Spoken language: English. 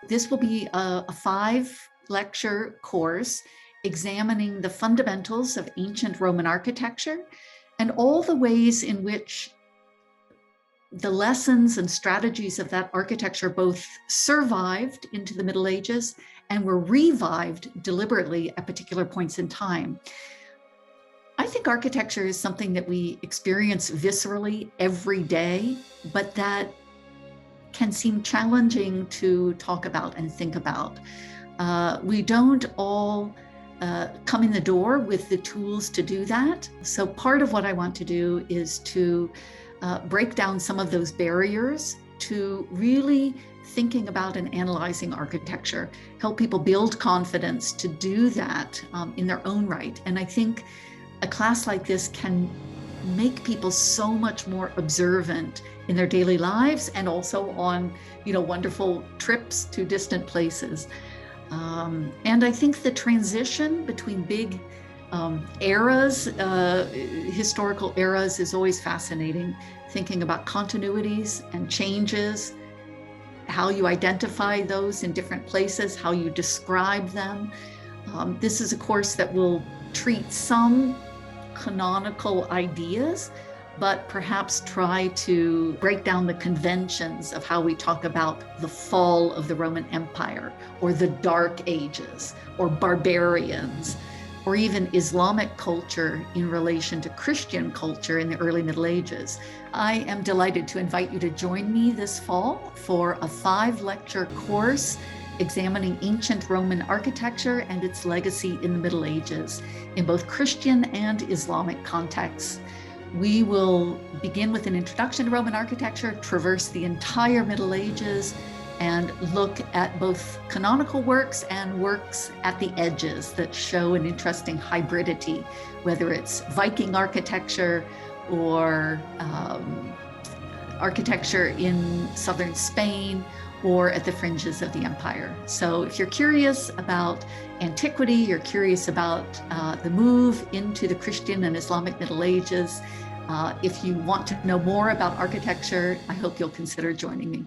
This will be a 5-lecture course examining the fundamentals of ancient Roman architecture and all the ways in which the lessons and strategies of that architecture both survived into the Middle Ages and were revived deliberately at particular points in time. I think architecture is something that we experience viscerally every day, but that can seem challenging to talk about and think about. We don't all come in the door with the tools to do that. So part of what I want to do is to break down some of those barriers to really thinking about and analyzing architecture, help people build confidence to do that in their own right. And I think a class like this can make people so much more observant in their daily lives and also on, wonderful trips to distant places. And I think the transition between big eras, historical eras, is always fascinating. Thinking about continuities and changes, how you identify those in different places, how you describe them. This is a course that will treat some canonical ideas, but perhaps try to break down the conventions of how we talk about the fall of the Roman Empire, or the Dark Ages, or barbarians, or even Islamic culture in relation to Christian culture in the early Middle Ages. I am delighted to invite you to join me this fall for a 5-lecture course examining ancient Roman architecture and its legacy in the Middle Ages in both Christian and Islamic contexts. We will begin with an introduction to Roman architecture, traverse the entire Middle Ages, and look at both canonical works and works at the edges that show an interesting hybridity, whether it's Viking architecture or architecture in southern Spain or at the fringes of the empire. So if you're curious about antiquity, you're curious about the move into the Christian and Islamic Middle Ages, if you want to know more about architecture, I hope you'll consider joining me.